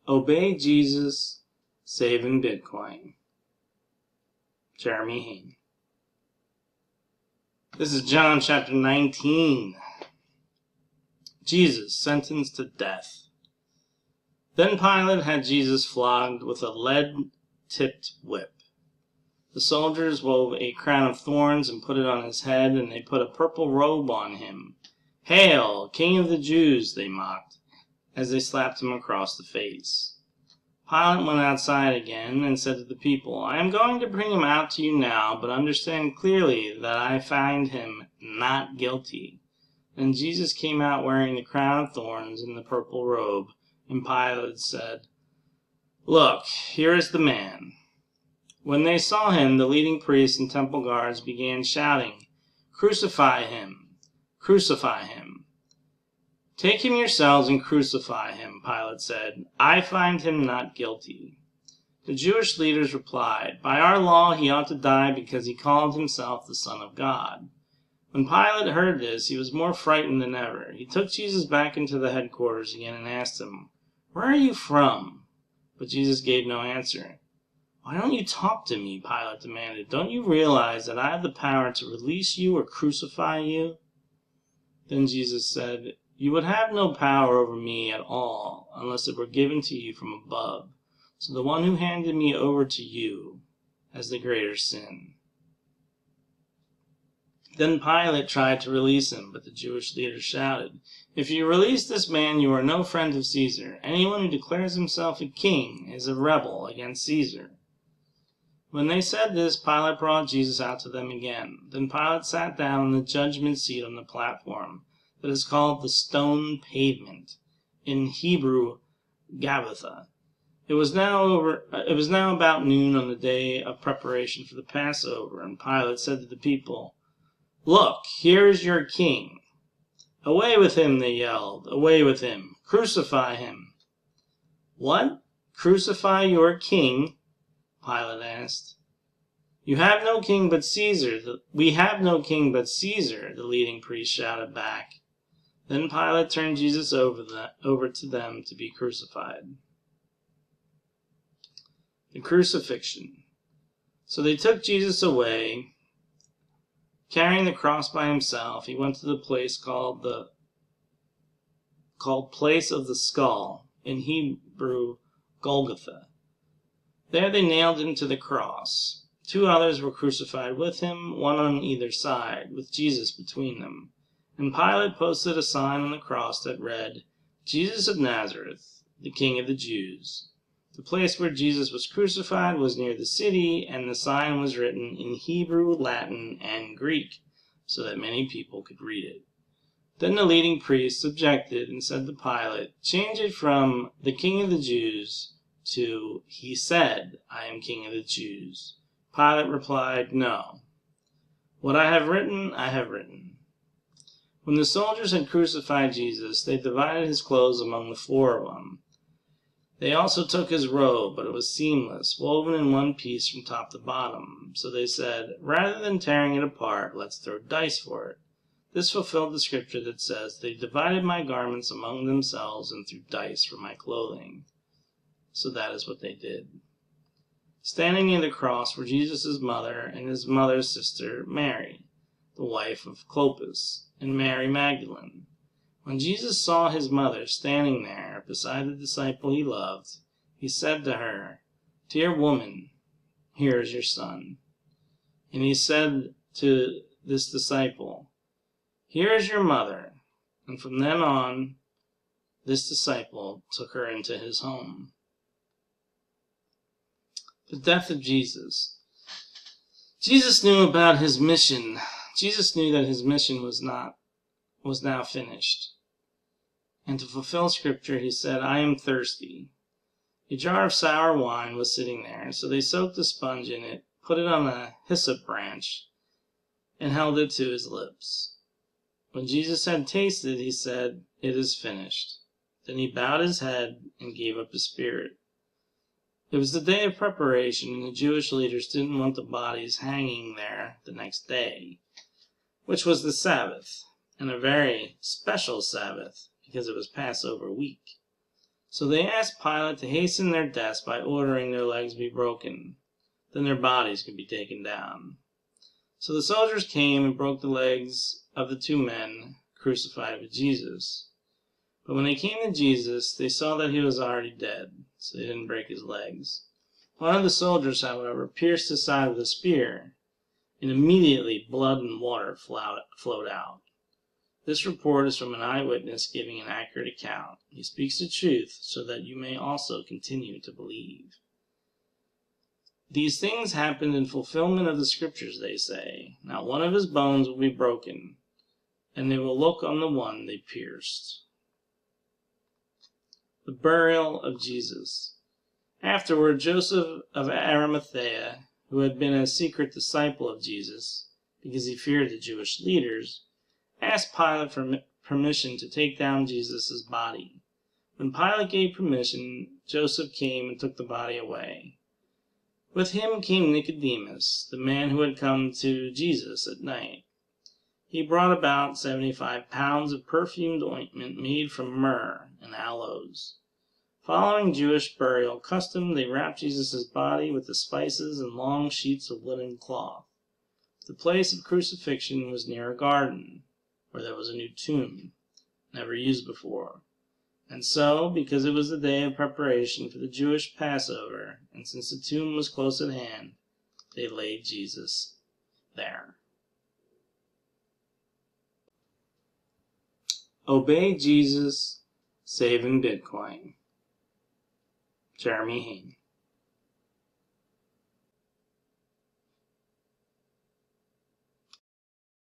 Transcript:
Obey Jesus, saving Bitcoin. Jeremy Hain. This is John chapter 19. Jesus sentenced to death. Then Pilate had Jesus flogged with a lead-tipped whip. The soldiers wove a crown of thorns and put it on his head, and they put a purple robe on him. "Hail, King of the Jews," they mocked, as they slapped him across the face. Pilate went outside again and said to the people, "I am going to bring him out to you now, but understand clearly that I find him not guilty." And Jesus came out wearing the crown of thorns and the purple robe, and Pilate said, "Look, here is the man." When they saw him, the leading priests and temple guards began shouting, "Crucify him! Crucify him!" "Take him yourselves and crucify him," Pilate said. "I find him not guilty." The Jewish leaders replied, "By our law he ought to die because he called himself the Son of God." When Pilate heard this, he was more frightened than ever. He took Jesus back into the headquarters again and asked him, "Where are you from?" But Jesus gave no answer. "Why don't you talk to me?" Pilate demanded. "Don't you realize that I have the power to release you or crucify you?" Then Jesus said, "You would have no power over me at all unless it were given to you from above. So the one who handed me over to you has the greater sin." Then Pilate tried to release him, but the Jewish leaders shouted, "If you release this man, you are no friend of Caesar. Anyone who declares himself a king is a rebel against Caesar." When they said this, Pilate brought Jesus out to them again. Then Pilate sat down on the judgment seat on the platform that is called the Stone Pavement, in Hebrew, Gabbatha. It was now about noon on the day of preparation for the Passover, and Pilate said to the people, "Look, here is your king." "Away with him," they yelled. "Away with him! Crucify him!" "What? Crucify your king?" Pilate asked. "We have no king but Caesar," the leading priest shouted back. Then Pilate turned Jesus over to them to be crucified. The Crucifixion. So they took Jesus away. Carrying the cross by himself, he went to the place called Place of the Skull, in Hebrew, Golgotha. There they nailed him to the cross. 2 others were crucified with him, one on either side, with Jesus between them. And Pilate posted a sign on the cross that read, "Jesus of Nazareth, the King of the Jews." The place where Jesus was crucified was near the city, and the sign was written in Hebrew, Latin, and Greek, so that many people could read it. Then the leading priests objected and said to Pilate, "Change it from 'the King of the Jews' to 'He said, I am King of the Jews.'" Pilate replied, "No. What I have written, I have written." When the soldiers had crucified Jesus, they divided his clothes among the 4 of them. They also took his robe, but it was seamless, woven in one piece from top to bottom. So they said, "Rather than tearing it apart, let's throw dice for it." This fulfilled the scripture that says, "They divided my garments among themselves and threw dice for my clothing." So that is what they did. Standing near the cross were Jesus' mother and his mother's sister, Mary, the wife of Clopas, and Mary Magdalene. When Jesus saw his mother standing there beside the disciple he loved, he said to her, "Dear woman, here is your son." And he said to this disciple, "Here is your mother." And from then on, this disciple took her into his home. The death of Jesus. Jesus knew about his mission. Jesus knew that his mission was now finished. And to fulfill scripture, he said, "I am thirsty." A jar of sour wine was sitting there, so they soaked a sponge in it, put it on a hyssop branch, and held it to his lips. When Jesus had tasted, he said, "It is finished." Then he bowed his head and gave up his spirit. It was the day of preparation, and the Jewish leaders didn't want the bodies hanging there the next day, which was the Sabbath, and a very special Sabbath, because it was Passover week. So they asked Pilate to hasten their deaths by ordering their legs be broken. Then their bodies could be taken down. So the soldiers came and broke the legs of the two men crucified with Jesus. But when they came to Jesus, they saw that he was already dead, so they didn't break his legs. One of the soldiers, however, pierced his side with a spear, and immediately blood and water flowed out. This report is from an eyewitness giving an accurate account. He speaks the truth so that you may also continue to believe. These things happened in fulfillment of the scriptures, they say. Not one of his bones will be broken, and they will look on the one they pierced. The burial of Jesus. Afterward, Joseph of Arimathea, who had been a secret disciple of Jesus, because he feared the Jewish leaders, asked Pilate for permission to take down Jesus' body. When Pilate gave permission, Joseph came and took the body away. With him came Nicodemus, the man who had come to Jesus at night. He brought about 75 pounds of perfumed ointment made from myrrh and aloes. Following Jewish burial custom, they wrapped Jesus' body with the spices and long sheets of linen cloth. The place of crucifixion was near a garden, where there was a new tomb, never used before. And so, because it was the day of preparation for the Jewish Passover, and since the tomb was close at hand, they laid Jesus there. Obey Jesus, saving Bitcoin. Jeremy Hain.